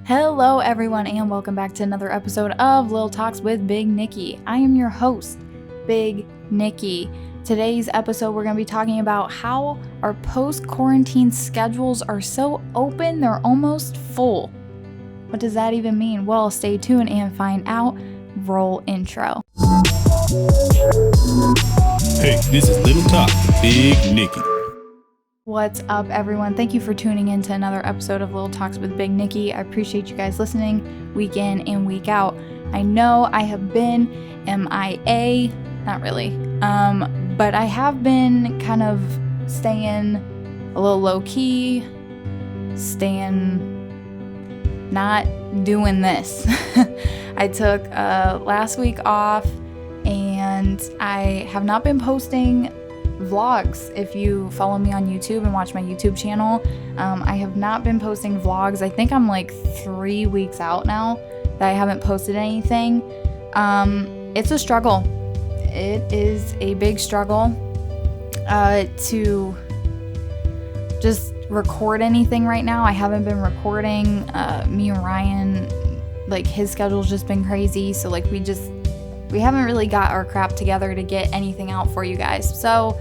Hello everyone and welcome back to another episode of Little Talks with Big Nikki. I am your host, Big Nikki. Today's episode we're going to be talking about how our post-quarantine schedules are so open they're almost full. What does that even mean? Well, stay tuned and find out. Roll intro. Hey, this is Little Talk with Big Nikki. What's up, everyone? Thank you for tuning in to another episode of Little Talks with Big Nikki. I appreciate you guys listening week in and week out. I know I have been MIA, not really, but I have been kind of staying a little low-key, not doing this. I took last week off, and I have not been posting vlogs. If you follow me on YouTube and watch my YouTube channel, I have not been posting vlogs. I think I'm like 3 weeks out now that I haven't posted anything. It's a struggle. It is a big struggle to just record anything right now. I haven't been recording. Me and Ryan, like, his schedule's just been crazy, so like we haven't really got our crap together to get anything out for you guys. So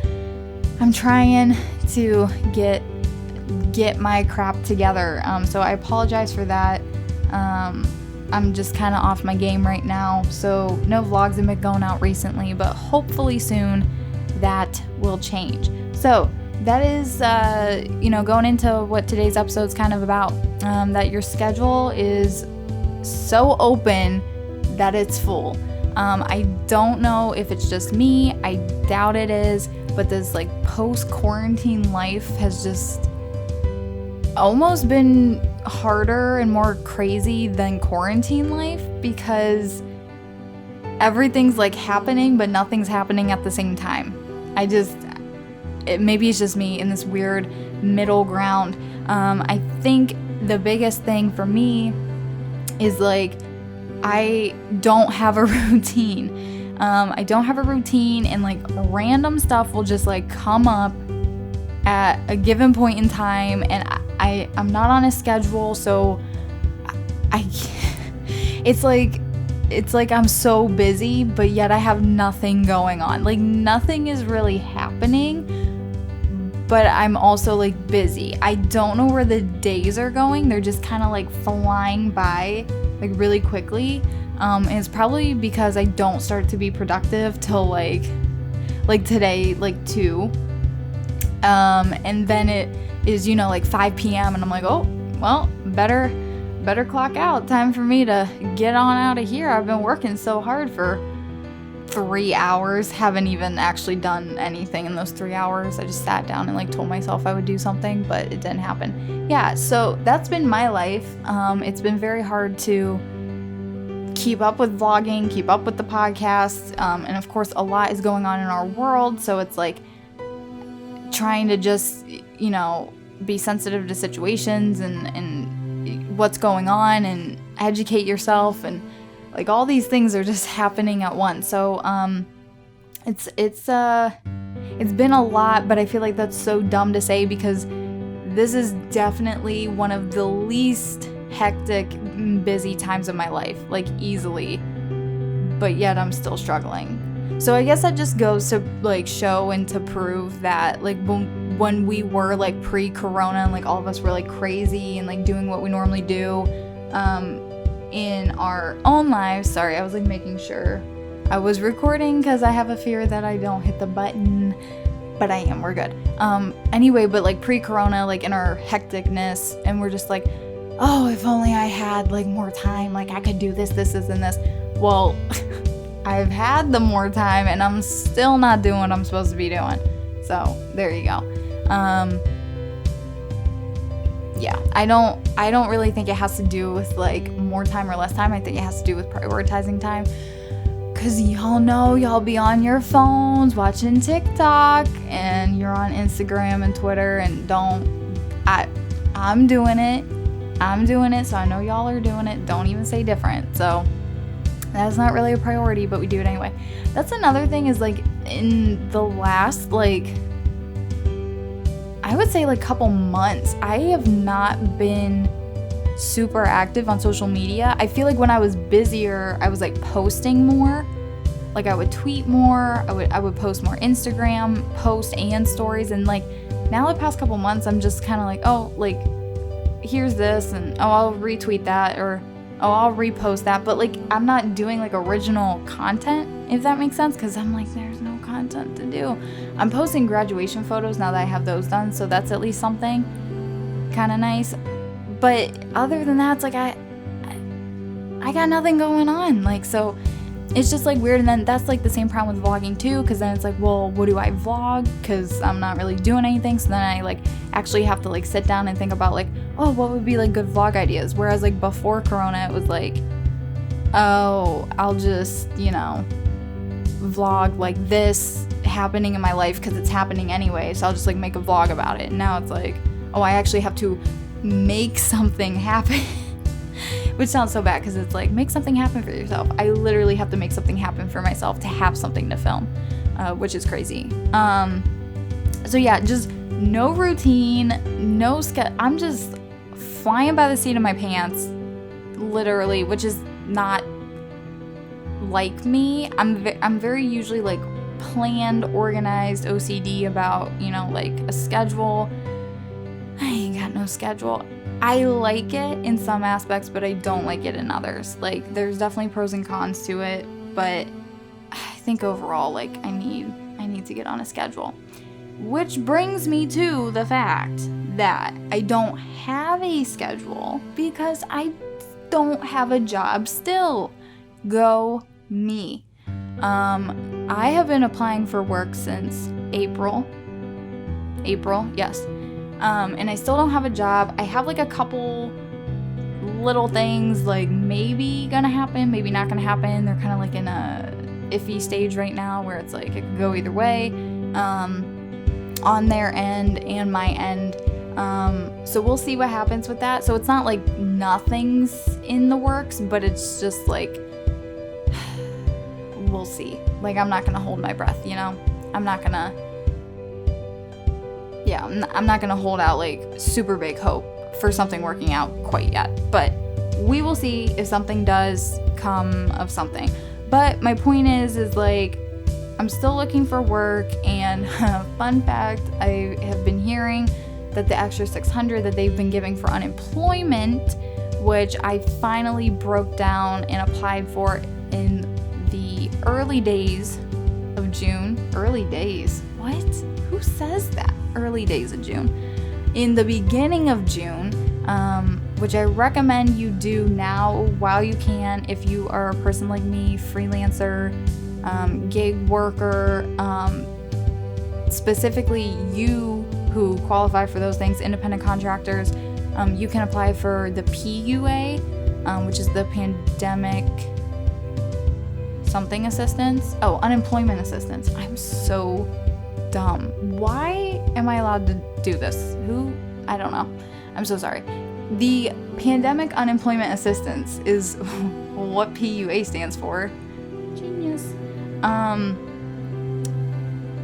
I'm trying to get my crap together. So I apologize for that. I'm just kind of off my game right now. So no vlogs have been going out recently, but hopefully soon that will change. So that is, going into what today's episode is kind of about, that your schedule is so open that it's full. I don't know if it's just me. I doubt it is, but this like post-quarantine life has just almost been harder and more crazy than quarantine life, because everything's like happening, but nothing's happening at the same time. Maybe it's just me in this weird middle ground. I think the biggest thing for me is like, I don't have a routine. And like random stuff will just like come up at a given point in time, and I'm not on a schedule, so it's like I'm so busy, but yet I have nothing going on. Like nothing is really happening, but I'm also like busy. I don't know where the days are going. They're just kind of like flying by like really quickly. And it's probably because I don't start to be productive till like today, like 2. And then it is, like 5 p.m. and I'm like, oh, well, better clock out. Time for me to get on out of here. I've been working so hard for 3 hours. Haven't even actually done anything in those 3 hours. I just sat down and like told myself I would do something, but it didn't happen. Yeah, so that's been my life. It's been very hard to keep up with vlogging, keep up with the podcast, and of course a lot is going on in our world, so it's like trying to just, be sensitive to situations and what's going on and educate yourself, and like all these things are just happening at once. So it's been a lot, but I feel like that's so dumb to say, because this is definitely one of the least hectic, busy times of my life, like easily, but yet I'm still struggling. So I guess that just goes to like show and to prove that like when we were like pre-corona and like all of us were like crazy and like doing what we normally do in our own lives. Sorry, I was like making sure I was recording because I have a fear that I don't hit the button, but I am. We're good. Anyway, but like pre-corona, like in our hecticness, and we're just like, oh, if only I had like more time, like I could do this, and this. Well, I've had the more time and I'm still not doing what I'm supposed to be doing. So there you go. Yeah, I don't really think it has to do with like more time or less time. I think it has to do with prioritizing time. Cause y'all know y'all be on your phones watching TikTok, and you're on Instagram and Twitter, and I'm doing it, so I know y'all are doing it. Don't even say different. So that's not really a priority, but we do it anyway. That's another thing, is like in the last like I would say like couple months, I have not been super active on social media. I feel like when I was busier, I was like posting more. Like I would tweet more, I would post more Instagram posts and stories, and like now the past couple months I'm just kind of like, oh, like here's this, and oh, I'll retweet that, or oh, I'll repost that, but like I'm not doing like original content, if that makes sense, because I'm like, there's no content to do. I'm posting graduation photos now that I have those done, so that's at least something kind of nice. But other than that, it's like I got nothing going on, like, so it's just like weird. And then that's like the same problem with vlogging too, because then it's like, well, what do I vlog, because I'm not really doing anything. So then I like actually have to like sit down and think about like, oh, what would be like good vlog ideas, whereas like before Corona it was like, oh, I'll just, you know, vlog like this happening in my life because it's happening anyway, so I'll just like make a vlog about it. And now it's like, oh, I actually have to make something happen. Which sounds so bad because it's like, make something happen for yourself. I literally have to make something happen for myself to have something to film, which is crazy. So yeah, just no routine, no schedule. I'm just flying by the seat of my pants, literally, which is not like me. I'm very usually like planned, organized, OCD about, you know, like a schedule. I ain't got no schedule. I like it in some aspects, but I don't like it in others. Like, there's definitely pros and cons to it, but I think overall, like, I need to get on a schedule. Which brings me to the fact that I don't have a schedule because I don't have a job still. Go me. I have been applying for work since April, yes. And I still don't have a job. I have like a couple little things like maybe gonna happen, maybe not gonna happen. They're kind of like in a iffy stage right now where it's like it could go either way, on their end and my end. So we'll see what happens with that. So it's not like nothing's in the works, but it's just like, we'll see. Like, I'm not gonna hold my breath, you know? I'm not gonna hold out like super big hope for something working out quite yet, but we will see if something does come of something. But my point is like, I'm still looking for work, and fun fact, I have been hearing that the extra $600 that they've been giving for unemployment, which I finally broke down and applied for in the early days of June. Early days? What? Who says that? Early days of June. In the beginning of June, which I recommend you do now while you can, if you are a person like me, freelancer, gig worker, specifically you who qualify for those things, independent contractors. You can apply for the PUA, which is the pandemic something assistance. Oh, unemployment assistance. I'm so dumb. Why am I allowed to do this? I don't know. I'm so sorry. The pandemic unemployment assistance is what PUA stands for. Genius.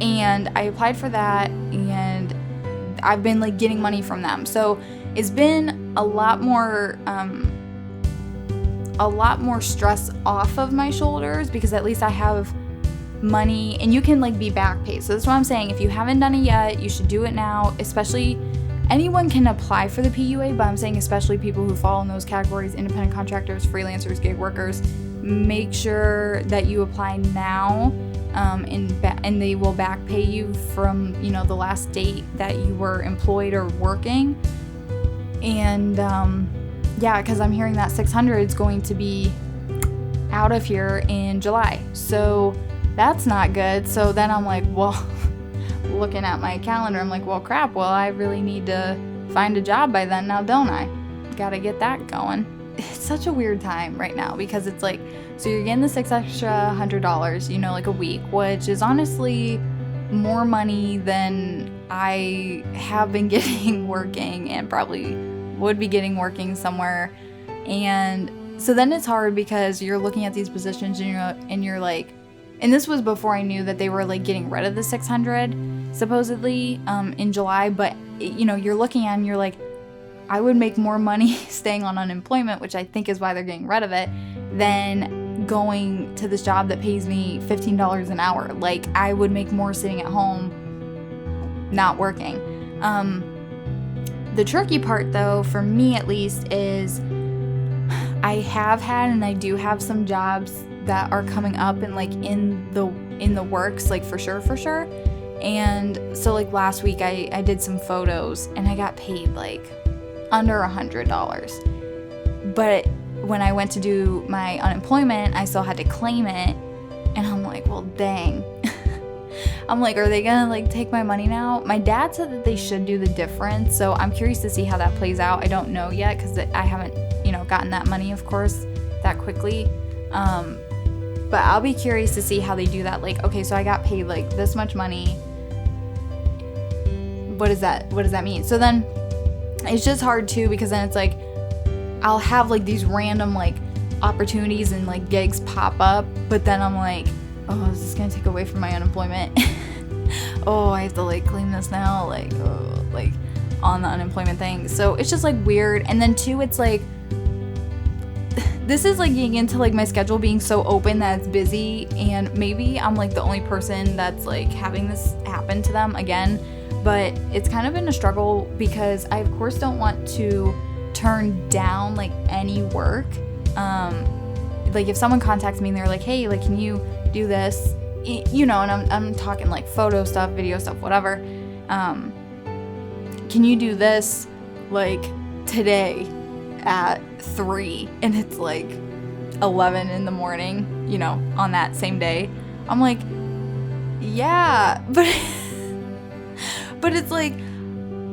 And I applied for that, and I've been like getting money from them. So it's been a lot more stress off of my shoulders, because at least I have money, and you can like be back paid. So that's what I'm saying. If you haven't done it yet, you should do it now. Especially, anyone can apply for the PUA, but I'm saying especially people who fall in those categories: independent contractors, freelancers, gig workers. Make sure that you apply now, and they will back pay you from, you know, the last date that you were employed or working. And yeah, because I'm hearing that 600 is going to be out of here in July, so that's not good. So then I'm like, well, looking at my calendar, I'm like, well, crap, well, I really need to find a job by then now, don't I? Gotta get that going. It's such a weird time right now, because it's like, so you're getting the $600, you know, like a week, which is honestly more money than I have been getting working, and probably would be getting working somewhere. And so then it's hard, because you're looking at these positions and you're like, and this was before I knew that they were like getting rid of the 600 supposedly in July, but you know, you're looking at it and you're like, I would make more money staying on unemployment, which I think is why they're getting rid of it, than going to this job that pays me $15 an hour. Like, I would make more sitting at home, not working. The tricky part, though, for me at least, is I have had and I do have some jobs that are coming up and like in the works, like for sure. And so like last week I did some photos and I got paid like under $100. But when I went to do my unemployment, I still had to claim it. And I'm like, well, dang. I'm like, are they gonna like take my money now? My dad said that they should do the difference, so I'm curious to see how that plays out. I don't know yet because I haven't, gotten that money, of course, that quickly. But I'll be curious to see how they do that. Like, okay, so I got paid like this much money. What does that mean? So then it's just hard too, because then it's like I'll have like these random like opportunities and like gigs pop up, but then I'm like, oh, is this gonna take away from my unemployment? Oh, I have to like claim this now, like on the unemployment thing. So it's just like weird. And then too, it's like this is like getting into like my schedule being so open that it's busy, and maybe I'm like the only person that's like having this happen to them again. But it's kind of been a struggle because I of course don't want to turn down like any work. Like if someone contacts me and they're like, hey, like can you do this, and I'm talking like photo stuff, video stuff, whatever, can you do this like today at 3 and it's like 11 in the morning, on that same day, I'm like, yeah, but it's like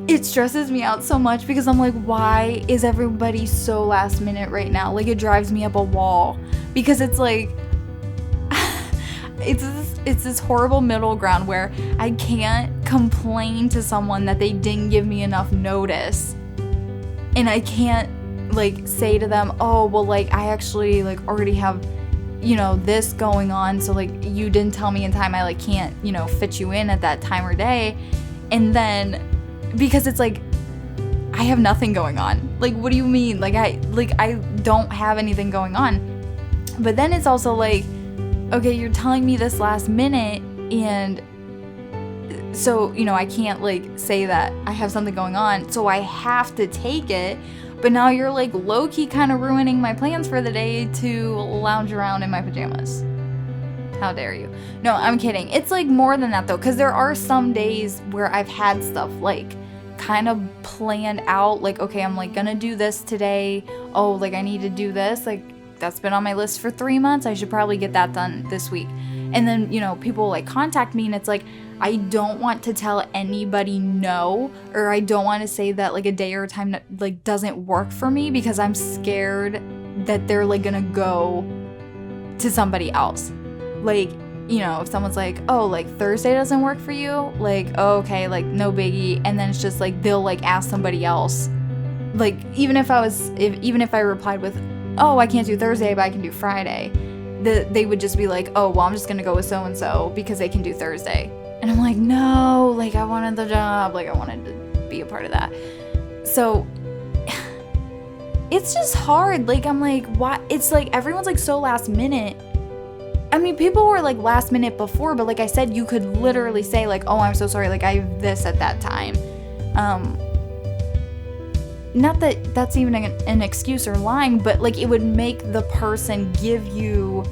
it stresses me out so much because I'm like, why is everybody so last minute right now? Like it drives me up a wall because it's like it's this horrible middle ground where I can't complain to someone that they didn't give me enough notice, and I can't like say to them, oh well, like I actually like already have this going on, so like you didn't tell me in time, I like can't fit you in at that time or day. And then because it's like I have nothing going on, like what do you mean, like I don't have anything going on. But then it's also like, okay, you're telling me this last minute, and so, I can't like say that I have something going on, so I have to take it. But now you're like low-key kind of ruining my plans for the day to lounge around in my pajamas. How dare you? No, I'm kidding. It's like more than that though, because there are some days where I've had stuff like kind of planned out, like, okay, I'm like gonna do this today. Oh, like I need to do this, like that's been on my list for 3 months. I should probably get that done this week. And then, people like contact me and it's like, I don't want to tell anybody no, or I don't want to say that like a day or a time that like doesn't work for me because I'm scared that they're like gonna go to somebody else. Like, if someone's like, oh, like Thursday doesn't work for you, like, oh, okay, like no biggie. And then it's just like, they'll like ask somebody else. Like, even if I replied with, oh, I can't do Thursday, but I can do Friday, they would just be like, oh, well, I'm just gonna go with so-and-so because they can do Thursday. And I'm like, no, like I wanted the job, like I wanted to be a part of that. So it's just hard. Like I'm like, why? It's like everyone's like so last minute. I mean, people were like last minute before, but like I said, you could literally say like, oh, I'm so sorry, like I have this at that time. Not that that's even an excuse or lying, but like it would make the person give you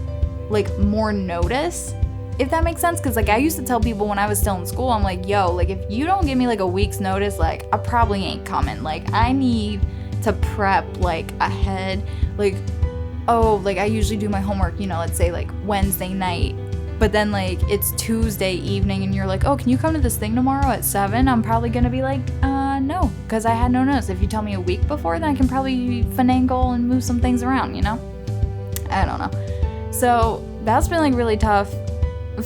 like more notice, if that makes sense. Because like I used to tell people when I was still in school, I'm like, yo, like if you don't give me like a week's notice, like I probably ain't coming. Like I need to prep like ahead. Like, oh, like I usually do my homework, let's say like Wednesday night, but then like it's Tuesday evening and you're like, oh, can you come to this thing tomorrow at 7? I'm probably gonna be like, no, because I had no notice. If you tell me a week before, then I can probably finagle and move some things around, I don't know. So that's been like really tough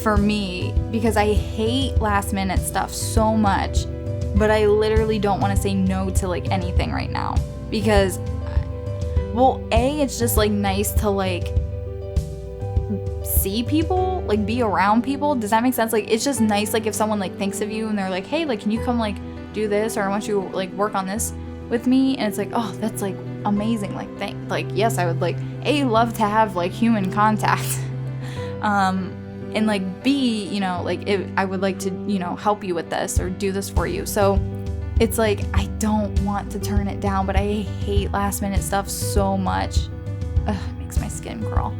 for me because I hate last minute stuff so much, but I literally don't want to say no to like anything right now because, well, it's just like nice to like see people, like be around people. Does that make sense? Like it's just nice, like if someone like thinks of you and they're like, hey, like can you come like do this, or I want you to like work on this with me, and it's like, oh, that's like amazing. Like yes, I would like love to have like human contact, and like B, like I would like to help you with this or do this for you. So it's like I don't want to turn it down, but I hate last minute stuff so much. Ugh, it makes my skin crawl.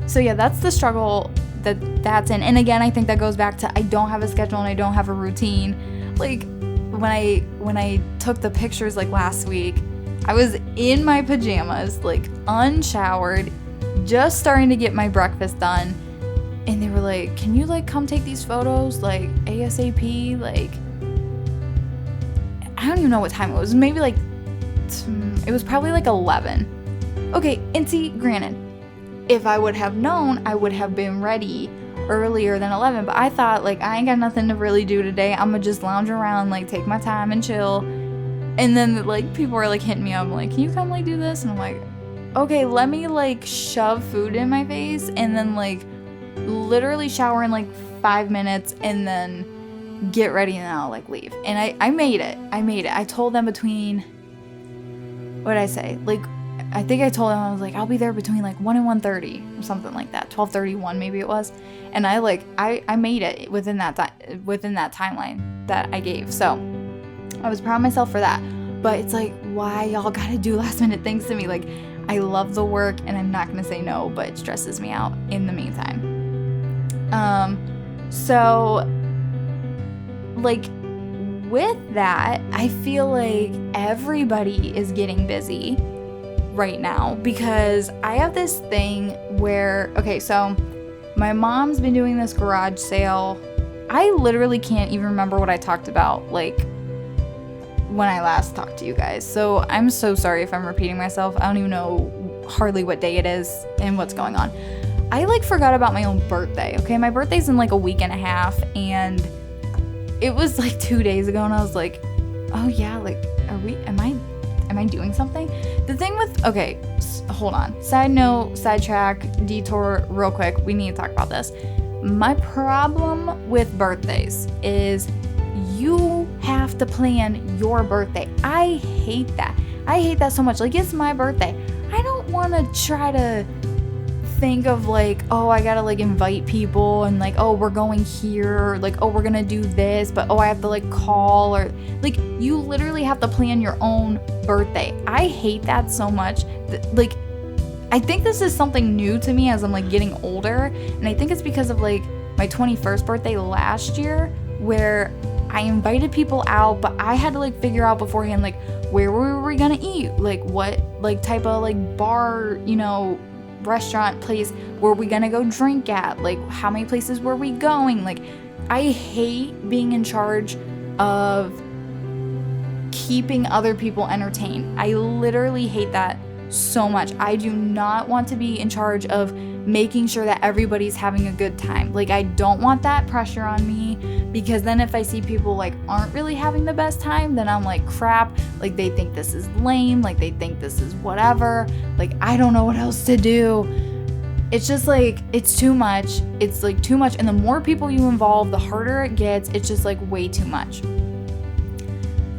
So yeah, that's the struggle that's in. And again, I think that goes back to I don't have a schedule and I don't have a routine. Like when I took the pictures like last week, I was in my pajamas, like unshowered, just starting to get my breakfast done. And they were like, can you like come take these photos like ASAP? Like, I don't even know what time it was. Maybe like, it was probably like 11. Okay, and see, granted, if I would have known, I would have been ready earlier than 11. But I thought like, I ain't got nothing to really do today. I'm gonna just lounge around, like take my time and chill. And then like people were like hitting me up like, can you come like do this? And I'm like, okay, let me like shove food in my face and then like literally shower in like 5 minutes and then get ready and I'll like leave. And I made it. I told them between, what did I say? Like, I think I told them I was like, I'll be there between like 1 and 1:30 or something like that. 12:31 maybe it was. And I made it within that timeline that I gave. So I was proud of myself for that. But it's like, why y'all gotta do last minute things to me? Like, I love the work and I'm not gonna say no, but it stresses me out in the meantime. So like with that, I feel like everybody is getting busy right now because I have this thing where, okay, so my mom's been doing this garage sale. I literally can't even remember what I talked about like when I last talked to you guys. So I'm so sorry if I'm repeating myself. I don't even know hardly what day it is and what's going on. I like forgot about my own birthday. Okay, my birthday's in like a week and a half, and it was like 2 days ago, and I was like, oh yeah, like am I doing something? The thing with, okay, hold on. Side note, sidetrack, detour, real quick. We need to talk about this. My problem with birthdays is you have to plan your birthday. I hate that. I hate that so much. Like, it's my birthday. I don't want to try to think of like, oh, I gotta like invite people and like, oh, we're going here, or like, oh, we're gonna do this, but oh, I have to like call, or like, you literally have to plan your own birthday. I hate that so much. Like, I think this is something new to me as I'm like getting older, and I think it's because of like my 21st birthday last year where I invited people out, but I had to like figure out beforehand like where were we gonna eat, like what like type of like bar, restaurant place were we gonna go drink at, like how many places were we going. Like, I hate being in charge of keeping other people entertained. I literally hate that so much. I do not want to be in charge of making sure that everybody's having a good time. Like, I don't want that pressure on me, because then if I see people like aren't really having the best time, then I'm like, crap, like they think this is lame, like they think this is whatever, like I don't know what else to do. It's just like, it's too much. It's like too much, and the more people you involve, the harder it gets. It's just like way too much.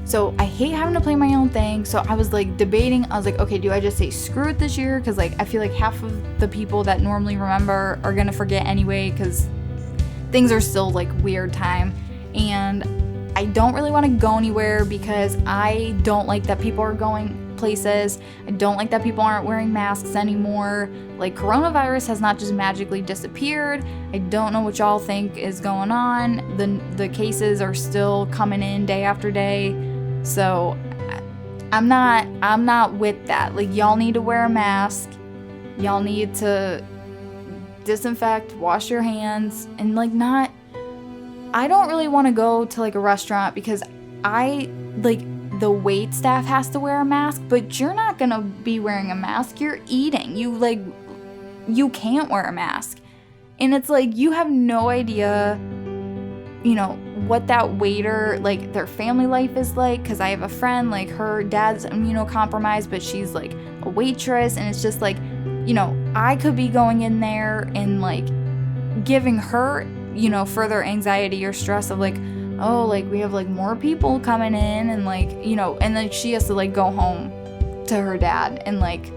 So I hate having to plan my own thing. So I was like debating. I was like, okay, do I just say screw it this year? Because like I feel like half of the people that normally remember are gonna forget anyway, because things are still like weird time, and I don't really want to go anywhere because I don't like that people are going places. I don't like that people aren't wearing masks anymore. Like, coronavirus has not just magically disappeared. I don't know what y'all think is going on. The cases are still coming in day after day. So I'm not with that. Like, y'all need to wear a mask. Y'all need to disinfect, wash your hands, and like not, I don't really want to go to like a restaurant because the wait staff has to wear a mask, but you're not gonna be wearing a mask. You're eating. You can't wear a mask. And it's like, you have no idea, what that waiter, like their family life is like. Cause I have a friend, like her dad's immunocompromised, but she's like a waitress. And it's just like, I could be going in there and like giving her, further anxiety or stress of like, oh, like we have like more people coming in, and like, you know, and like she has to like go home to her dad, and like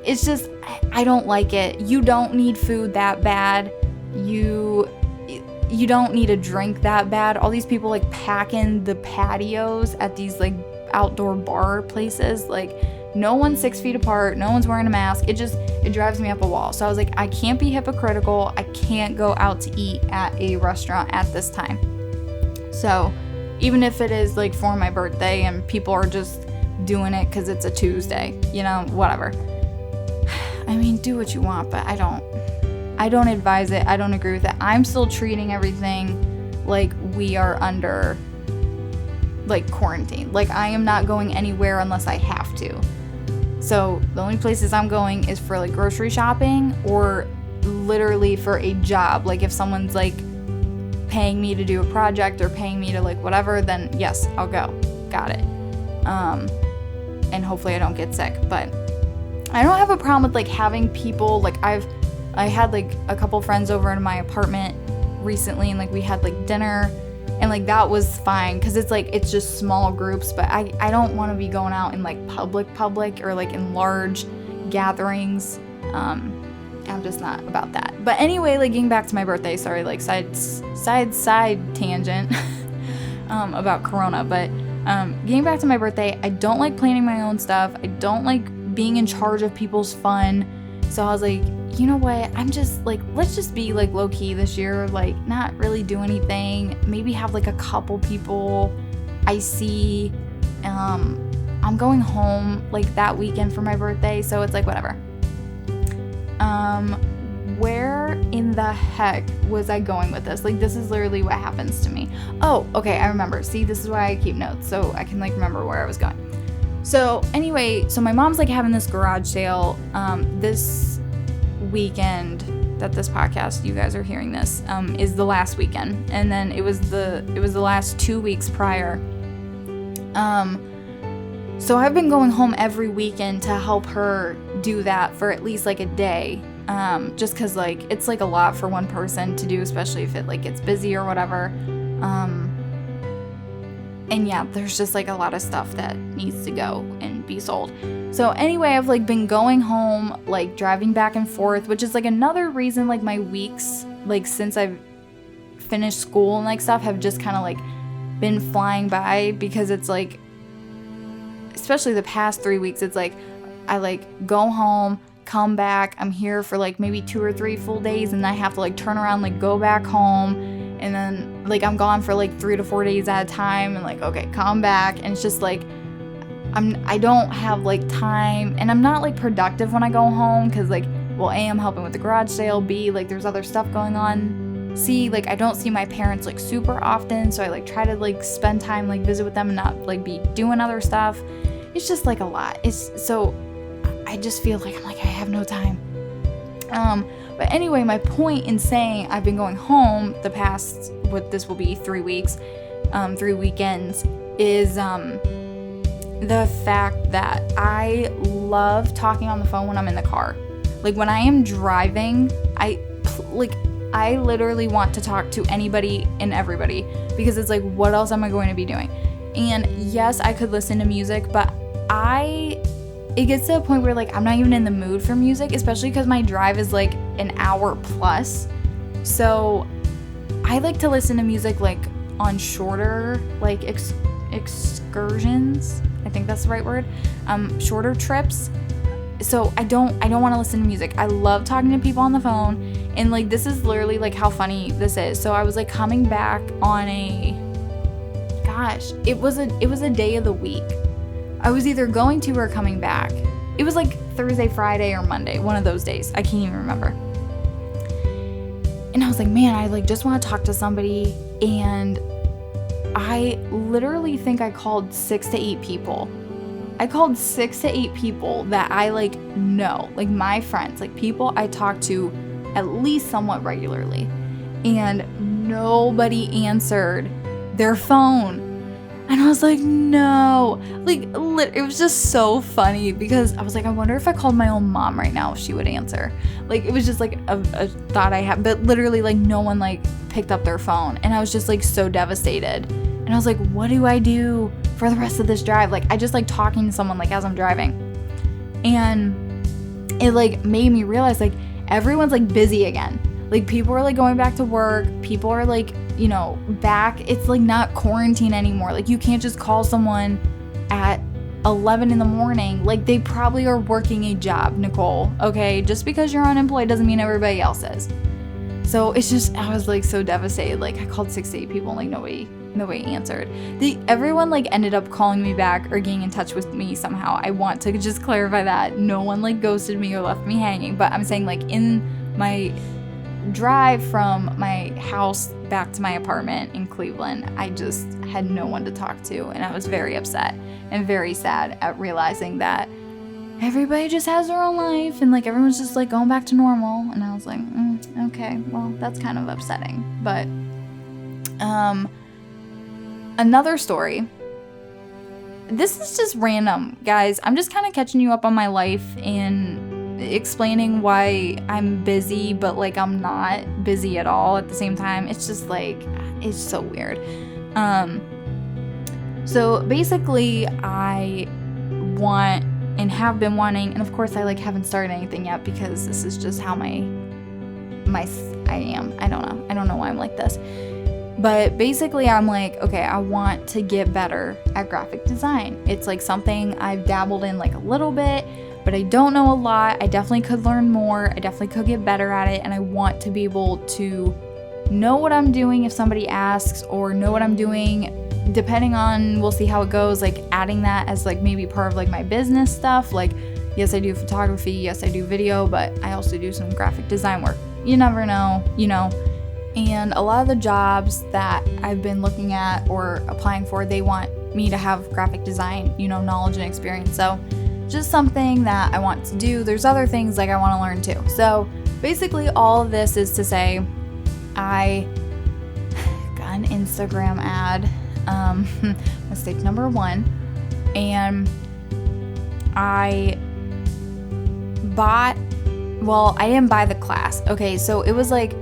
it's just, I don't like it. You don't need food that bad. You don't need a drink that bad. All these people like packing the patios at these like outdoor bar places, like no one's 6 feet apart, no one's wearing a mask. It drives me up a wall. So I was like, I can't be hypocritical. I can't go out to eat at a restaurant at this time. So even if it is like for my birthday and people are just doing it because it's a Tuesday, you know, whatever. I mean, do what you want, but I don't advise it. I don't agree with it. I'm still treating everything like we are under like quarantine. Like I am not going anywhere unless I have to. So the only places I'm going is for like grocery shopping or literally for a job. Like if someone's like paying me to do a project or paying me to like whatever, then yes, I'll go. Got it. And hopefully I don't get sick, but I don't have a problem with like having people, like I had like a couple friends over in my apartment recently, and like we had like dinner, and like that was fine because it's like it's just small groups, but I don't want to be going out in like public or like in large gatherings. I'm just not about that. But anyway, like getting back to my birthday, sorry, like side tangent about Corona, but getting back to my birthday, I don't like planning my own stuff. I don't like being in charge of people's fun. So I was like, you know what, I'm just like, let's just be like low-key this year, like not really do anything, maybe have like a couple people I see. I'm going home like that weekend for my birthday, so it's like whatever. Where in the heck was I going with this? Like this is literally what happens to me. Oh, okay, I remember. See, this is why I keep notes, so I can like remember where I was going. So anyway, so my mom's like having this garage sale this weekend that this podcast, you guys are hearing this, is the last weekend, and then it was the last 2 weeks prior. So I've been going home every weekend to help her do that for at least like a day, just because like it's like a lot for one person to do, especially if it like gets busy or whatever. And yeah, there's just like a lot of stuff that needs to go and be sold. So anyway, I've like been going home, like driving back and forth, which is like another reason like my weeks, like since I've finished school and like stuff, have just kind of like been flying by, because it's like, especially the past 3 weeks, it's like I like go home, come back, I'm here for like maybe 2 or 3 full days, and I have to like turn around, like go back home, and then like I'm gone for like 3 to 4 days at a time, and like okay, come back, and it's just like I don't have like time, and I'm not like productive when I go home, because like, well, A, I'm helping with the garage sale, B, like there's other stuff going on, C, like I don't see my parents like super often, so I like try to like spend time, like visit with them and not like be doing other stuff. It's just like a lot. It's so I just feel like I have no time. But anyway, my point in saying I've been going home the past, what this will be 3 weeks, 3 weekends, is the fact that I love talking on the phone when I'm in the car. Like when I am driving, I literally want to talk to anybody and everybody, because it's like, what else am I going to be doing? And yes, I could listen to music, but it gets to a point where like I'm not even in the mood for music, especially because my drive is like an hour plus. So I like to listen to music like on shorter like excursions. I think that's the right word. Shorter trips. So I don't want to listen to music. I love talking to people on the phone, and like this is literally like how funny this is. So I was like coming back on it was a day of the week. I was either going to or coming back. It was like Thursday, Friday, or Monday, one of those days. I can't even remember. And I was like, man, I like just want to talk to somebody, and I literally think I called 6 to 8 people. I called 6 to 8 people that I like know, like my friends, like people I talk to at least somewhat regularly, and nobody answered their phone. And I was like, no. Like, it was just so funny because I was like, I wonder if I called my own mom right now if she would answer. Like, it was just like a thought I had, but literally like no one like picked up their phone. And I was just like so devastated. And I was like, what do I do for the rest of this drive? Like, I just like talking to someone like as I'm driving. And it like made me realize like everyone's like busy again. Like, people are like going back to work. People are like, you know, back. It's like not quarantine anymore. Like, you can't just call someone at 11 in the morning. Like, they probably are working a job, Nicole. Okay, just because you're unemployed doesn't mean everybody else is. So it's just, I was like so devastated. Like, I called 6 to 8 people and like nobody answered. Everyone like ended up calling me back or getting in touch with me somehow. I want to just clarify that no one like ghosted me or left me hanging, but I'm saying like in my drive from my house back to my apartment in Cleveland, I just had no one to talk to, and I was very upset and very sad at realizing that everybody just has their own life and like everyone's just like going back to normal. And I was like, okay, well, that's kind of upsetting. But another story. This is just random, guys. I'm just kind of catching you up on my life and explaining why I'm busy, but like I'm not busy at all at the same time. It's just like, it's so weird. So basically I want and have been wanting, and of course I like haven't started anything yet because this is just how I am. I don't know why I'm like this. But basically I'm like, okay, I want to get better at graphic design. It's like something I've dabbled in like a little bit, but I don't know a lot. I definitely could learn more. I definitely could get better at it. And I want to be able to know what I'm doing if somebody asks, or know what I'm doing depending on, we'll see how it goes, like adding that as like maybe part of like my business stuff. Like, yes, I do photography. Yes, I do video, but I also do some graphic design work. You never know, you know. And a lot of the jobs that I've been looking at or applying for, they want me to have graphic design, you know, knowledge and experience. So just something that I want to do. There's other things like I want to learn too. So basically all of this is to say I got an Instagram ad, mistake number 1, and I didn't buy the class. Okay, so it was like,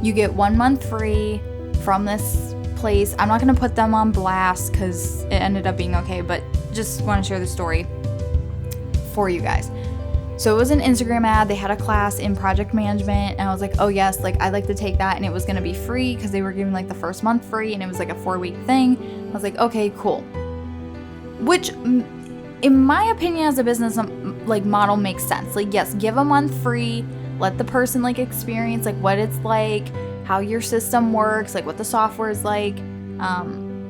you get 1 month free from this place. I'm not going to put them on blast because it ended up being okay, but just want to share the story for you guys. So it was an Instagram ad. They had a class in project management, and I was like, oh yes, like I'd like to take that, and it was going to be free because they were giving like the first month free, and it was like a 4-week thing. I was like, okay, cool. Which, in my opinion, as a business like model makes sense. Like, yes, give a month free. Let the person like experience like what it's like, how your system works, like what the software is like,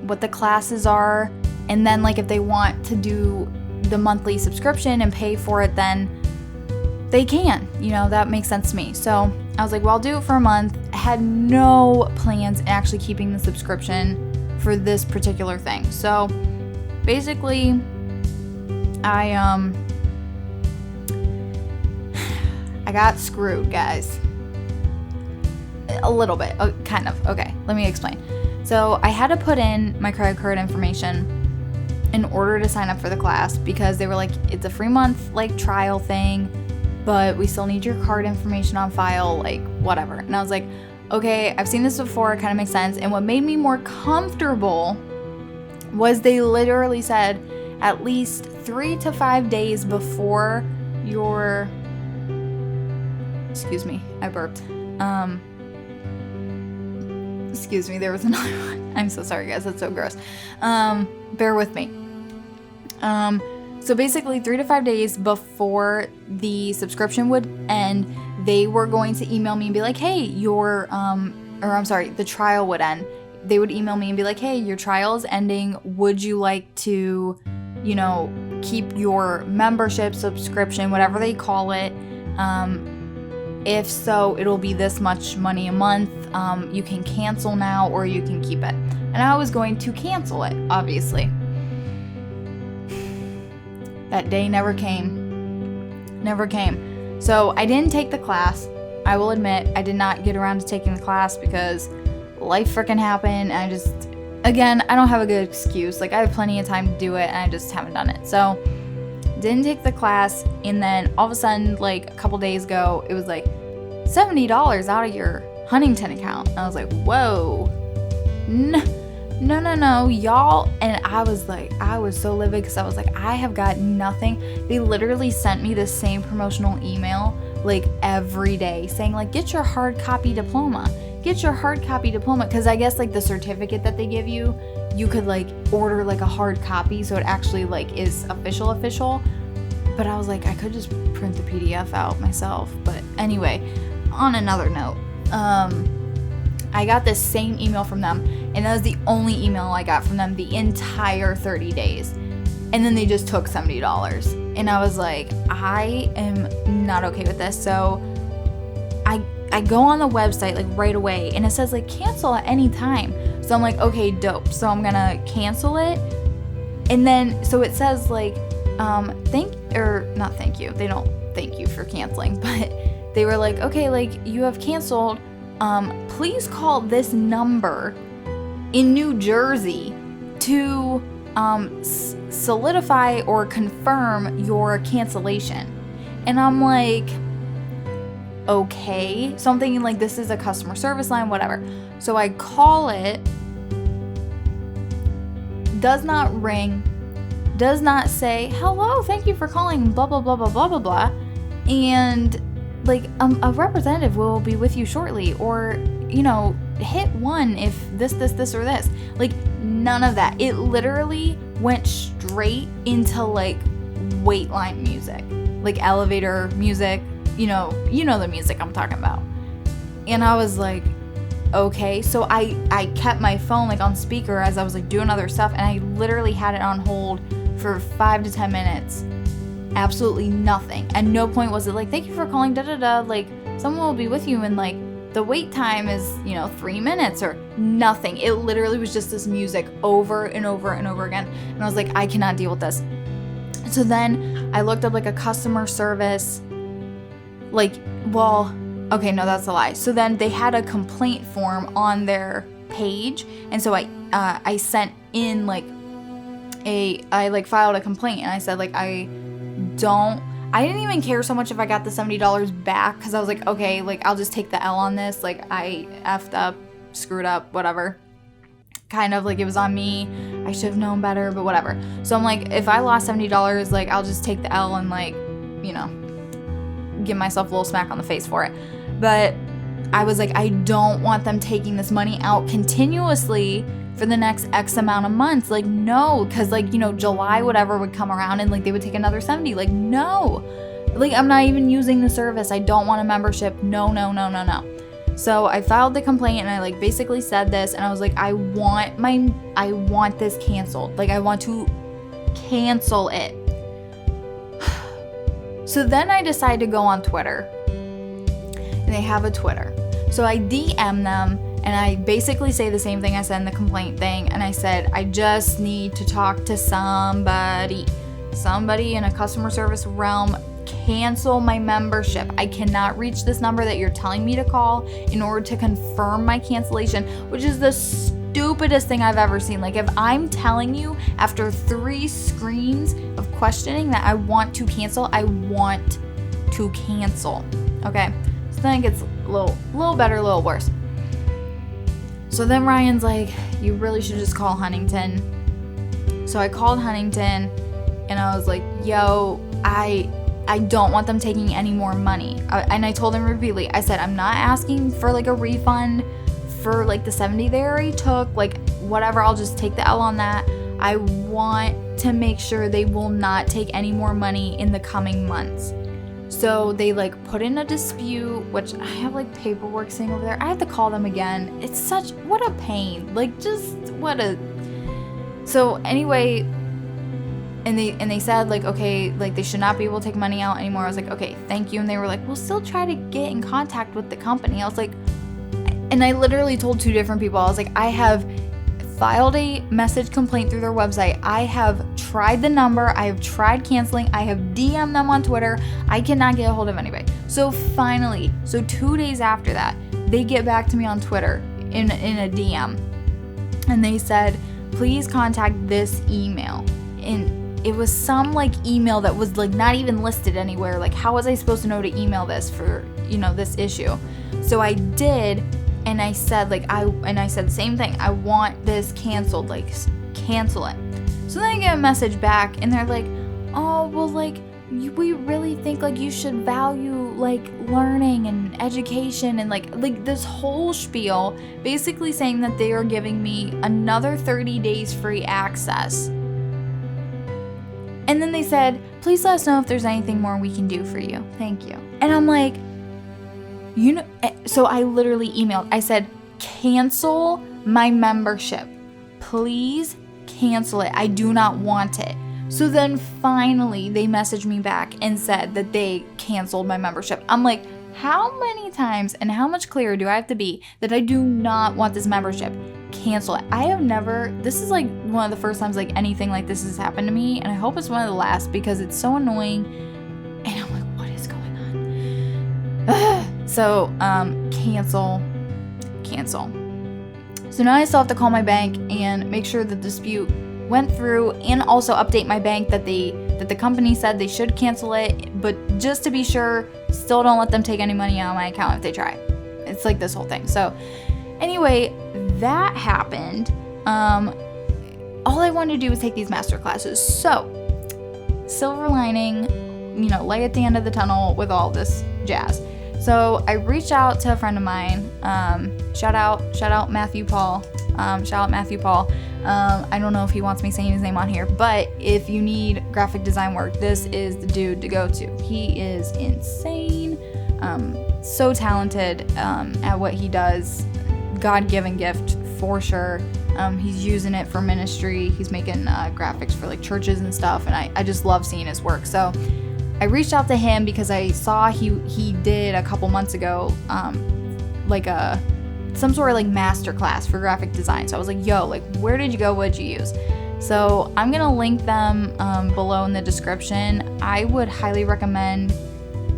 what the classes are, and then like if they want to do the monthly subscription and pay for it, then they can. You know, that makes sense to me. So I was like, well, I'll do it for a month. I had no plans in actually keeping the subscription for this particular thing. So basically, I got screwed, guys. A little bit, kind of. Okay, let me explain. So I had to put in my credit card information in order to sign up for the class because they were like, it's a free month like trial thing, but we still need your card information on file, like whatever. And I was like, okay, I've seen this before, it kind of makes sense. And what made me more comfortable was they literally said at least 3 to 5 days before your, excuse me, I burped. Excuse me, there was another one. I'm so sorry, guys, that's so gross. Bear with me. So basically 3 to 5 days before the subscription would end, they were going to email me and be like, hey, the trial would end. They would email me and be like, hey, your trial is ending. Would you like to, you know, keep your membership, subscription, whatever they call it? If so, it'll be this much money a month. You can cancel now or you can keep it. And I was going to cancel it, obviously. That day never came. Never came. So I didn't take the class. I will admit, I did not get around to taking the class because life freaking happened. And again, I don't have a good excuse. Like, I have plenty of time to do it, and I just haven't done it. So, didn't take the class, and then all of a sudden, like, a couple days ago, it was like $70 out of your Huntington account. And I was like, whoa. No, y'all. And I was so livid because I was like, I have got nothing. They literally sent me the same promotional email like every day saying like, get your hard copy diploma. Get your hard copy diploma. Because I guess like the certificate that they give you, you could like order like a hard copy so it actually like is official. But I was like, I could just print the PDF out myself. But anyway, on another note, I got this same email from them, and that was the only email I got from them the entire 30 days. And then they just took $70. And I was like, I am not okay with this. So I go on the website like right away, and it says like cancel at any time. So I'm like, okay, dope. So I'm gonna cancel it. And then so it says like not thank you. They don't thank you for canceling, but they were like, okay, like you have canceled. Please call this number in New Jersey to solidify or confirm your cancellation. And I'm like, okay. So I'm thinking like this is a customer service line, whatever. So I call it, does not ring, does not say, hello, thank you for calling, blah, blah, blah, blah, blah, blah, blah. And like a representative will be with you shortly, or hit 1 if this or this. Like none of that. It literally went straight into like wait line music, like elevator music, you know the music I'm talking about. And I was like, okay. So I kept my phone like on speaker as I was like doing other stuff, and I literally had it on hold for 5 to 10 minutes. Absolutely nothing. At no point was it like, thank you for calling, like someone will be with you, and like the wait time is 3 minutes, or nothing. It literally was just this music over and over and over again, and I was like, I cannot deal with this. So then I looked up like a customer service, that's a lie. So then they had a complaint form on their page, and so I sent in like I filed a complaint, and I said like I didn't even care so much if I got the $70 back, because I was like, okay, like I'll just take the L on this, like I effed up, screwed up, whatever. Kind of like it was on me. I should have known better, but whatever. So I'm like, if I lost $70, like I'll just take the L and like, give myself a little smack on the face for it. But I was like, I don't want them taking this money out continuously for the next X amount of months. Like, no, because like, July, whatever would come around and like they would take another 70. Like, no, like I'm not even using the service. I don't want a membership. No. So I filed the complaint, and I like basically said this, and I was like, I want this canceled. Like I want to cancel it. So then I decided to go on Twitter, and they have a Twitter. So I DM them, and I basically say the same thing I said in the complaint thing. And I said, I just need to talk to somebody in a customer service realm. Cancel my membership. I cannot reach this number that you're telling me to call in order to confirm my cancellation, which is the stupidest thing I've ever seen. Like if I'm telling you after 3 screens of questioning that I want to cancel, I want to cancel. Okay. So then it gets a little better, a little worse. So then Ryan's like, you really should just call Huntington. So I called Huntington, and I was like, yo, I don't want them taking any more money. And I told them repeatedly, I said, I'm not asking for like a refund for like the 70 they already took, like whatever, I'll just take the L on that. I want to make sure they will not take any more money in the coming months. So they like put in a dispute, which I have like paperwork sitting over there. I have to call them again. It's what a pain. Like so anyway, and they said like, okay, like they should not be able to take money out anymore. I was like, okay, thank you. And they were like, we'll still try to get in contact with the company. I was like, and I literally told 2 different people. I was like, I have filed a message complaint through their website. I have tried the number. I have tried canceling. I have DM'd them on Twitter. I cannot get a hold of anybody. So finally, 2 days after that, they get back to me on Twitter in a DM. and they said, please contact this email. And it was some like email that was like not even listed anywhere. Like, how was I supposed to know to email this for, this issue? So I did, and I said I said the same thing. I want this canceled, like cancel it. So then I get a message back, and they're like, oh, well, like, we really think like you should value like learning and education, and like this whole spiel, basically saying that they are giving me another 30 days free access. And then they said, please let us know if there's anything more we can do for you. Thank you. And I'm like, so I literally emailed. I said, cancel my membership. Please cancel it. I do not want it. So then finally they messaged me back and said that they canceled my membership. I'm like, how many times and how much clearer do I have to be that I do not want this membership? Cancel it. This is like one of the first times like anything like this has happened to me, and I hope it's one of the last because it's so annoying. And I'm like, what is going on? So, cancel. So now I still have to call my bank and make sure the dispute went through, and also update my bank that the company said they should cancel it, but just to be sure, still don't let them take any money out of my account if they try. It's like this whole thing. So anyway, that happened. All I wanted to do was take these master classes. So silver lining, light at the end of the tunnel with all this jazz. So I reached out to a friend of mine. Shout out Matthew Paul. I don't know if he wants me saying his name on here, but if you need graphic design work, this is the dude to go to. He is insane. So talented at what he does. God-given gift for sure. He's using it for ministry. He's making graphics for like churches and stuff, and I just love seeing his work. So I reached out to him because I saw he did a couple months ago some sort of like master class for graphic design. So I was like, yo, like, where did you go? What did you use? So I'm gonna link them below in the description. I would highly recommend.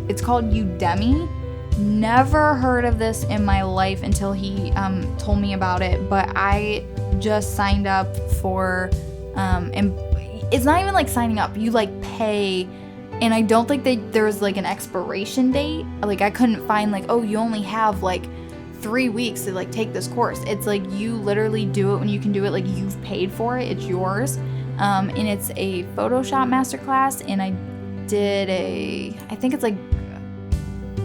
It's called Udemy. Never heard of this in my life until he told me about it, but I just signed up for and it's not even like signing up. You like pay. And I don't think there's like an expiration date. Like I couldn't find like, oh, you only have like 3 weeks to like take this course. It's like you literally do it when you can do it. Like you've paid for it. It's yours. And it's a Photoshop masterclass. And I did I think it's like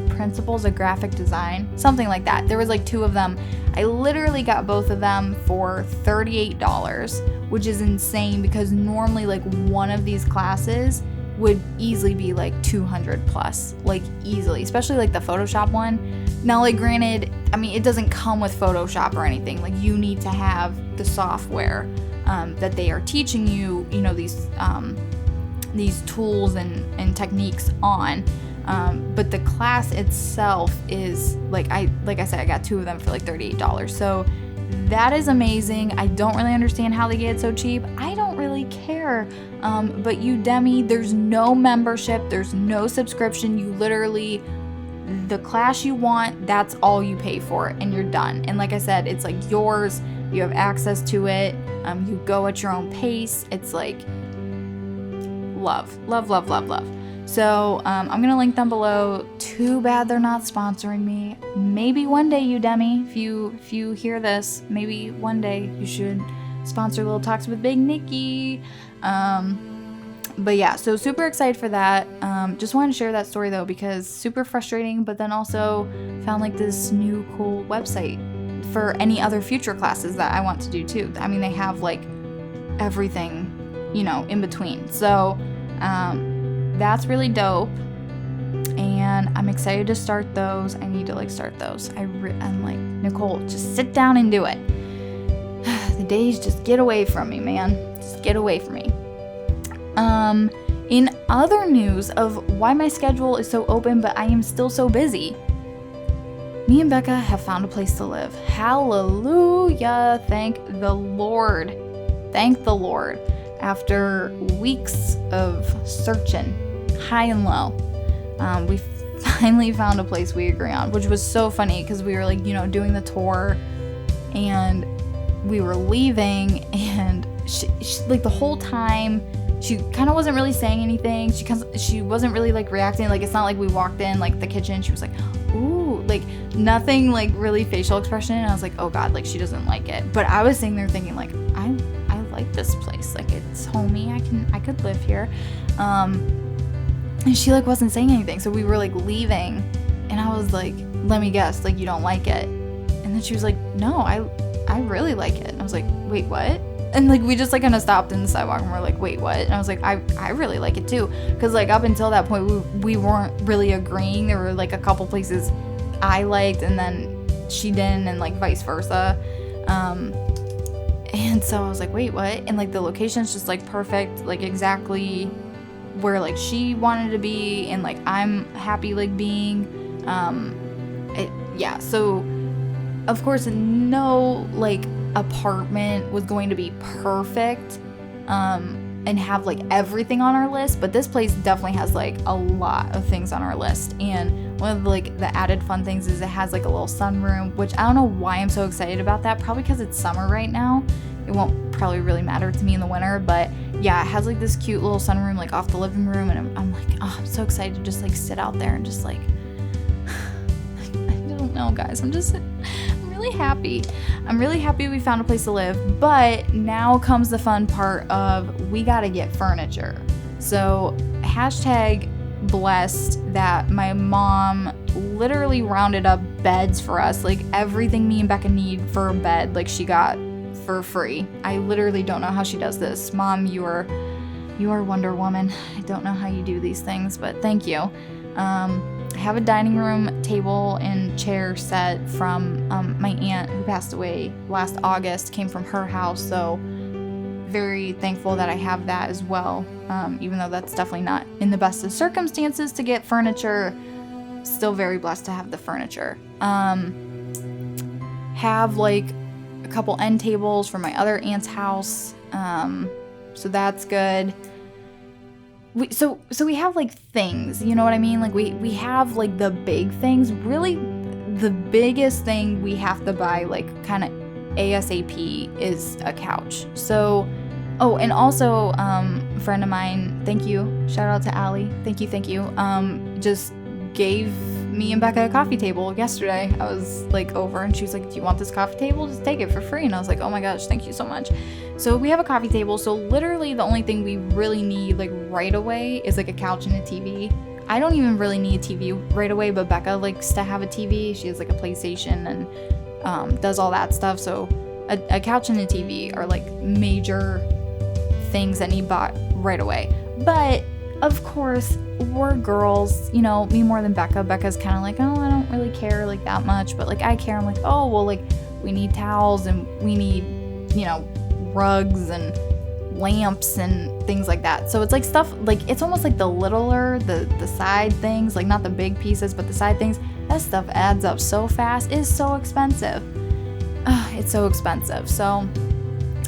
principles of graphic design, something like that. There was like 2 of them. I literally got both of them for $38, which is insane because normally like one of these classes would easily be like 200 plus, like easily, especially like the Photoshop one. Now, like granted, I mean, it doesn't come with Photoshop or anything. Like you need to have the software that they are teaching you, these tools and techniques on. But the class itself is like I said, I got 2 of them for like $38. So that is amazing. I don't really understand how they get it so cheap. I don't really care. But Udemy, there's no membership, there's no subscription. You literally, the class you want, that's all you pay for, and you're done. And like I said, it's like yours. You have access to it. You go at your own pace. It's like love. So I'm gonna link them below. Too bad they're not sponsoring me. Maybe one day, Udemy, if you hear this, maybe one day you should sponsor Little Talks with Big Nikki. But yeah, so super excited for that. Just wanted to share that story though, because super frustrating, but then also found like this new cool website for any other future classes that I want to do too. I mean, they have like everything, in between. So that's really dope. And I'm excited to start those. I need to like start those. I'm like, Nicole, just sit down and do it. The days just get away from me, man. Just get away from me. In other news of why my schedule is so open, but I am still so busy, me and Becca have found a place to live. Hallelujah. Thank the Lord. Thank the Lord. After weeks of searching, high and low, we finally found a place we agree on, which was so funny because we were like, doing the tour, and we were leaving, and she like the whole time she kind of wasn't really saying anything. She wasn't really like reacting. Like, it's not like we walked in like the kitchen, she was like, ooh, like nothing, like really facial expression. And I was like, oh God, like she doesn't like it. But I was sitting there thinking like, I like this place. Like, it's homey. I could live here. And she like wasn't saying anything. So we were like leaving, and I was like, let me guess, like you don't like it. And then she was like, no, I really like it. And I was like, wait, what? And like we just like kind of stopped in the sidewalk, and we're like, wait, what? And I was like, I really like it too. Because like up until that point we weren't really agreeing. There were like a couple places I liked and then she didn't, and like vice versa. And so I was like, wait, what? And like the location's just like perfect, like exactly where like she wanted to be, and like I'm happy like being. So of course no like apartment was going to be perfect and have like everything on our list, but this place definitely has like a lot of things on our list. And one of like the added fun things is it has like a little sunroom, which I don't know why I'm so excited about that. Probably because it's summer right now. It won't probably really matter to me in the winter, but yeah, it has like this cute little sunroom like off the living room, and I'm like, oh, I'm so excited to just like sit out there and just like I don't know, guys, I'm really happy. I'm really happy we found a place to live, but now comes the fun part of we gotta get furniture. So #blessed that my mom literally rounded up beds for us, like everything me and Becca need for a bed, like she got for free. I literally don't know how she does this. Mom, you are Wonder Woman. I don't know how you do these things, but thank you. I have a dining room table and chair set from my aunt who passed away last August, came from her house, so very thankful that I have that as well. Even though that's definitely not in the best of circumstances to get furniture, still very blessed to have the furniture. Have like a couple end tables from my other aunt's house, so that's good. So we have like things, you know what I mean? Like we have like the big things. Really, the biggest thing we have to buy like kind of ASAP is a couch. So, oh, and also a friend of mine, thank you, shout out to Allie, thank you, just gave me and Becca a coffee table yesterday. I was like over and she was like, do you want this coffee table? Just take it for free. And I was like, oh my gosh, thank you so much. So we have a coffee table. So literally the only thing we really need like right away is like a couch and a TV. I don't even really need a TV right away, but Becca likes to have a TV. She has like a PlayStation and does all that stuff. So a couch and a TV are like major things that need bought right away. But of course, we're girls, you know, me more than Becca. Becca's kind of like, oh, I don't really care like that much, but like I care. I'm like, oh, well, like we need towels and we need, you know, rugs and lamps and things like that. So it's like stuff like, it's almost like the littler, the side things, like not the big pieces, but the side things. That stuff adds up so fast. It's so expensive. It's so expensive. So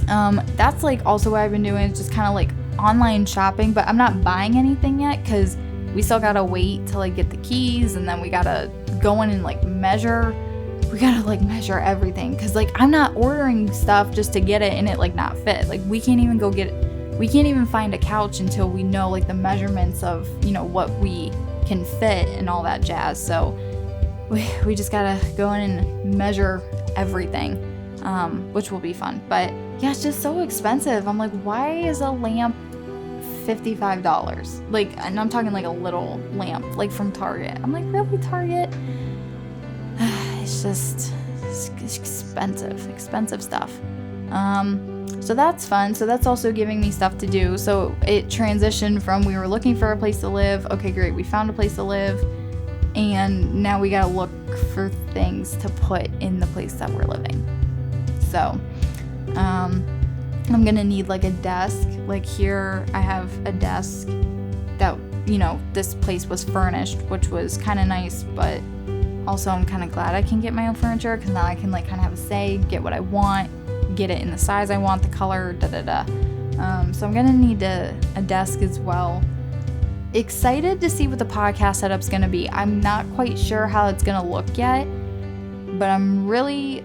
that's like also what I've been doing, is just kind of like online shopping, but I'm not buying anything yet because we still gotta wait to like get the keys, and then we gotta go in and like measure. We gotta like measure everything, because like I'm not ordering stuff just to get it and it like not fit. Like we can't even find a couch until we know like the measurements of, you know, what we can fit and all that jazz. So we just gotta go in and measure everything, which will be fun. But yeah, it's just so expensive. I'm like, why is a lamp $55? Like, and I'm talking like a little lamp, like from Target. I'm like, really, Target? It's just expensive stuff. So that's fun. So that's also giving me stuff to do. So it transitioned from we were looking for a place to live. Okay, great. We found a place to live. And now we gotta look for things to put in the place that we're living. So, I'm gonna need like a desk. Like here I have a desk that, you know, this place was furnished, which was kind of nice, but also I'm kind of glad I can get my own furniture, because now I can like kind of have a say, get what I want, get it in the size I want, the color, so I'm gonna need a desk as well. Excited to see what the podcast setup's gonna be. I'm not quite sure how it's gonna look yet, but I'm really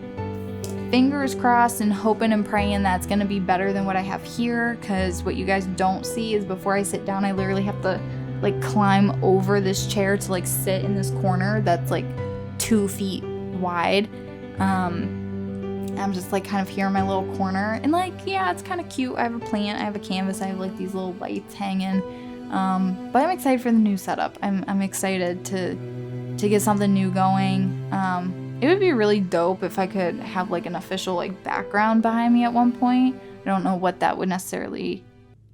fingers crossed and hoping and praying that's going to be better than what I have here, because what you guys don't see is before I sit down, I literally have to like climb over this chair to like sit in this corner that's like 2 feet wide. I'm just like kind of here in my little corner, and like, yeah, it's kind of cute. I have a plant, I have a canvas, I have like these little lights hanging. But I'm excited for the new setup. I'm excited to get something new going. It would be really dope if I could have like an official like background behind me at one point. I don't know what that would necessarily,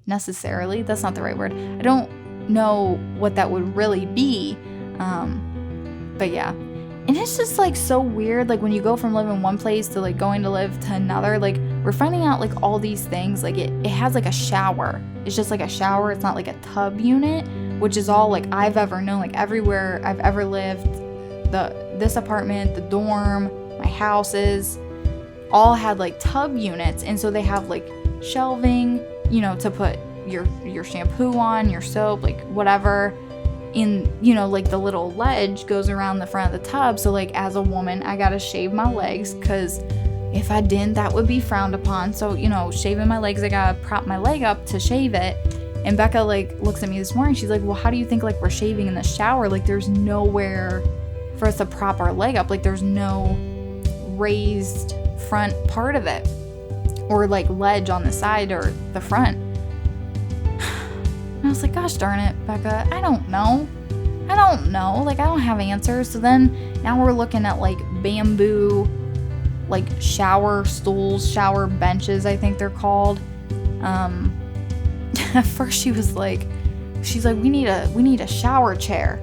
that's not the right word. I don't know what that would really be. But yeah. And it's just like so weird, like when you go from living one place to like going to live to another, like we're finding out like all these things. Like it has like a shower. It's just like a shower. It's not like a tub unit, which is all like I've ever known. Like everywhere I've ever lived, this apartment, the dorm, my houses, all had like tub units. And so they have like shelving, you know, to put your shampoo on, your soap, like whatever. In, you know, like the little ledge goes around the front of the tub. So like as a woman, I gotta shave my legs, because if I didn't, that would be frowned upon. So, you know, shaving my legs, I gotta prop my leg up to shave it. And Becca like looks at me this morning, she's like, well, how do you think like we're shaving in the shower? Like there's nowhere for us to prop our leg up. Like there's no raised front part of it, or like ledge on the side or the front. I was like, gosh darn it, Becca, I don't know. Like, I don't have answers. So then now we're looking at like bamboo, like shower stools, shower benches, I think they're called. At first she's like, we need a shower chair.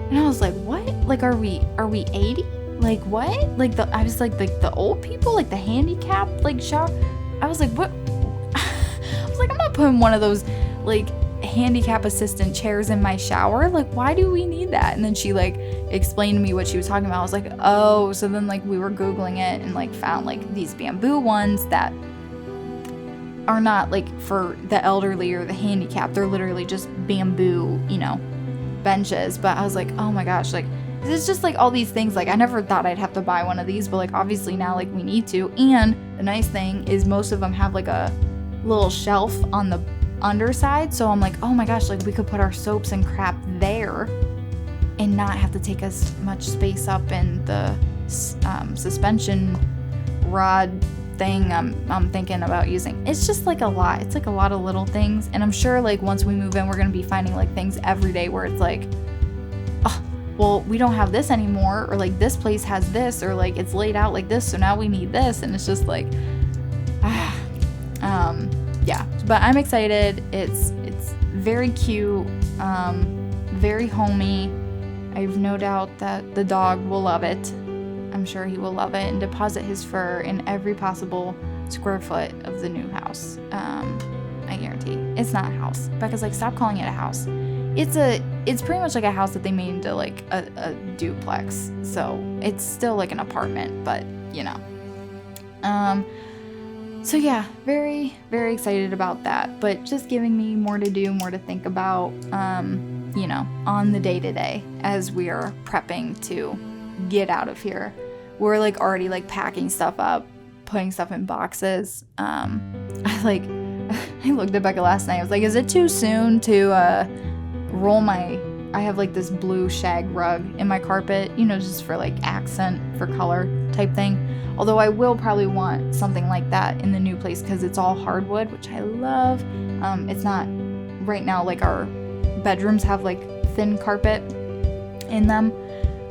And I was like, what? Like, are we 80? Like, what? Like I was like the old people, like the handicapped, like shower. I was like, what? I was like, I'm not putting one of those like handicap assistant chairs in my shower. Like, why do we need that? And then she like explained to me what she was talking about. I was like, oh. So then like we were Googling it and like found like these bamboo ones that are not like for the elderly or the handicapped. They're literally just bamboo, you know, benches. But I was like, oh my gosh, like it's just like all these things. Like I never thought I'd have to buy one of these, but like obviously now like we need to. And the nice thing is most of them have like a little shelf on the underside, so I'm like, oh my gosh, like we could put our soaps and crap there and not have to take as much space up in the suspension rod thing I'm thinking about using. It's just like a lot. It's like a lot of little things, and I'm sure like once we move in, we're gonna be finding like things every day where it's like, oh, well, we don't have this anymore, or like this place has this, or like it's laid out like this, so now we need this, and it's just like, yeah, but I'm excited. It's very cute, very homey. I have no doubt that the dog will love it. I'm sure he will love it and deposit his fur in every possible square foot of the new house. I guarantee. It's not a house. Becca's like, stop calling it a house. It's pretty much like a house that they made into like a duplex. So it's still like an apartment, but you know. So yeah, very, very excited about that, but just giving me more to do, more to think about, you know, on the day-to-day as we are prepping to get out of here. We're like already like packing stuff up, putting stuff in boxes. I looked at Becca last night. I was like, is it too soon to roll I have like this blue shag rug in my carpet, you know, just for like accent, for color type thing. Although I will probably want something like that in the new place because it's all hardwood, which I love. It's not right now, like our bedrooms have like thin carpet in them.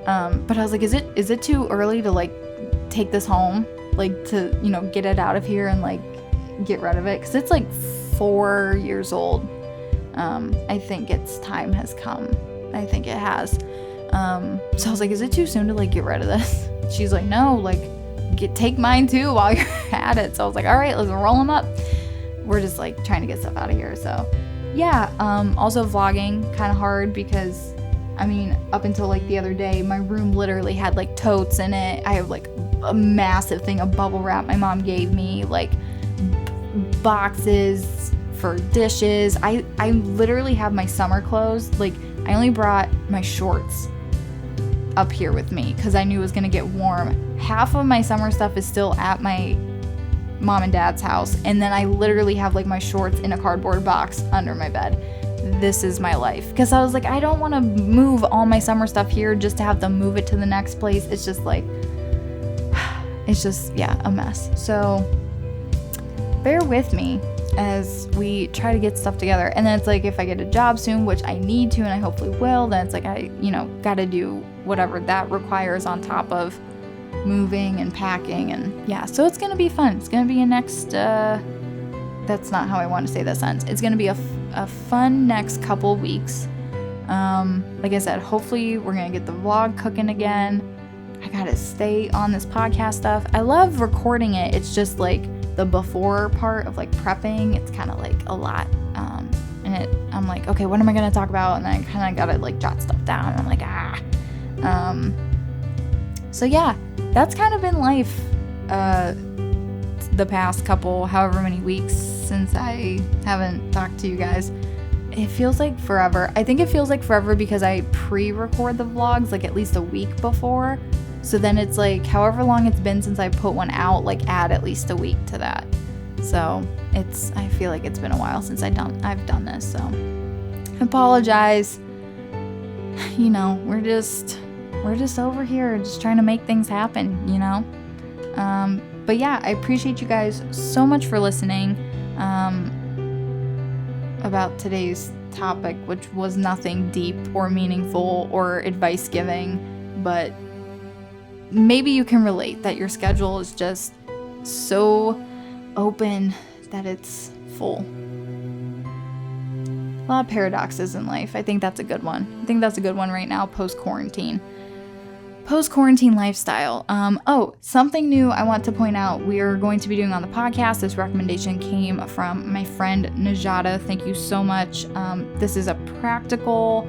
But I was like, is it too early to like take this home, like to, you know, get it out of here and like get rid of it? Because it's like 4 years old. I think its time has come. I think it has. So I was like, is it too soon to like get rid of this? She's like, no, like take mine too while you're at it. So I was like, all right, let's roll them up. We're just like trying to get stuff out of here. So yeah, also vlogging kind of hard because I mean, up until like the other day, my room literally had like totes in it. I have like a massive thing of bubble wrap my mom gave me, like boxes for dishes. I literally have my summer clothes. Like I only brought my shorts up here with me because I knew it was going to get warm. Half of my summer stuff is still at my mom and dad's house, and then I literally have like my shorts in a cardboard box under my bed. This is my life, because I was like, I don't want to move all my summer stuff here just to have to move it to the next place. It's just like, it's just, yeah, a mess. So bear with me as we try to get stuff together. And then it's like, if I get a job soon, which I need to, and I hopefully will, then it's like I gotta do whatever that requires on top of moving and packing. And yeah, so it's gonna be fun. It's gonna be a next that's not how I want to say that sentence. It's gonna be a fun next couple weeks. Like I said, hopefully we're gonna get the vlog cooking again. I gotta stay on this podcast stuff. I love recording it. It's just like the before part of like prepping, it's kind of like a lot. I'm like, okay, what am I gonna talk about? And then I kind of gotta like jot stuff down. I'm like, so yeah, that's kind of been life the past couple, however many weeks since I haven't talked to you guys. It feels like forever. I think it feels like forever because I pre-record the vlogs like at least a week before. So then it's like however long it's been since I put one out, like add at least a week to that. So I feel like it's been a while since I've done this. So I apologize. You know, we're just over here just trying to make things happen, you know? But yeah, I appreciate you guys so much for listening about today's topic, which was nothing deep or meaningful or advice giving, but maybe you can relate that your schedule is just so open that it's full. A lot of paradoxes in life. I think that's a good one. I think that's a good one right now, post-quarantine lifestyle. Something new I want to point out we are going to be doing on the podcast. This recommendation came from my friend Najada. Thank you so much. This is a practical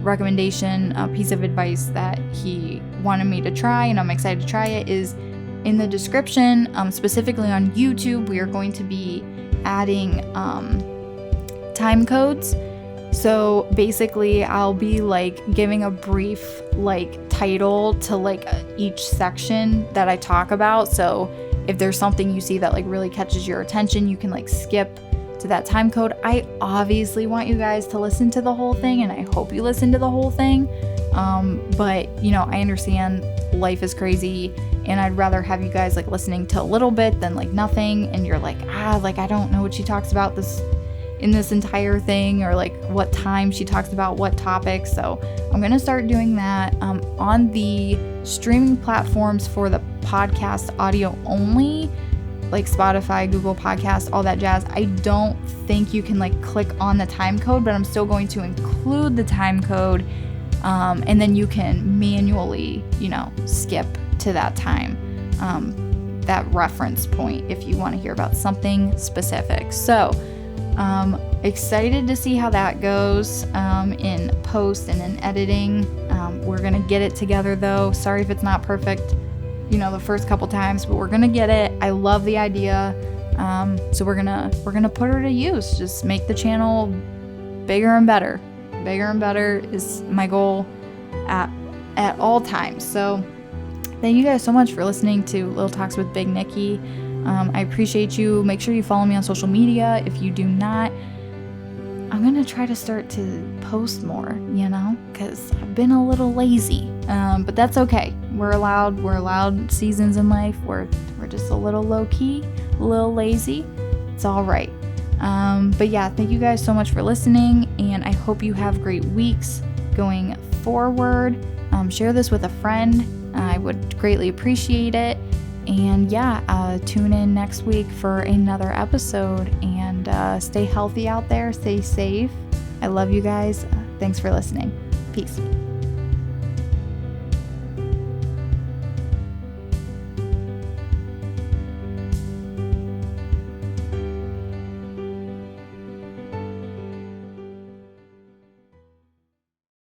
recommendation, a piece of advice that he wanted me to try, and I'm excited to try it. Is in the description, specifically on YouTube, we are going to be adding time codes. So basically I'll be like giving a brief like title to like each section that I talk about. So if there's something you see that like really catches your attention, you can like skip to that time code. I obviously want you guys to listen to the whole thing, and I hope you listen to the whole thing. But you know, I understand life is crazy, and I'd rather have you guys like listening to a little bit than like nothing, and you're like, like I don't know what she talks about in this entire thing, or like what time she talks about what topic. So I'm gonna start doing that on the streaming platforms for the podcast audio only, like Spotify, Google Podcasts, all that jazz. I don't think you can like click on the time code, but I'm still going to include the time code, and then you can manually, skip to that time, that reference point if you want to hear about something specific. So excited to see how that goes in post and in editing. We're gonna get it together though. Sorry if it's not perfect, the first couple times, but we're gonna get it. I love the idea. So we're gonna put her to use. Just make the channel bigger and better. Bigger and better is my goal at all times. So thank you guys so much for listening to Little Talks with Big Nikki. I appreciate you. Make sure you follow me on social media. If you do not, I'm going to try to start to post more, because I've been a little lazy. But that's okay. We're allowed seasons in life where we're just a little low key, a little lazy. It's all right. But yeah, thank you guys so much for listening, and I hope you have great weeks going forward. Share this with a friend. I would greatly appreciate it. And yeah, tune in next week for another episode, and stay healthy out there, stay safe. I love you guys. Thanks for listening. Peace.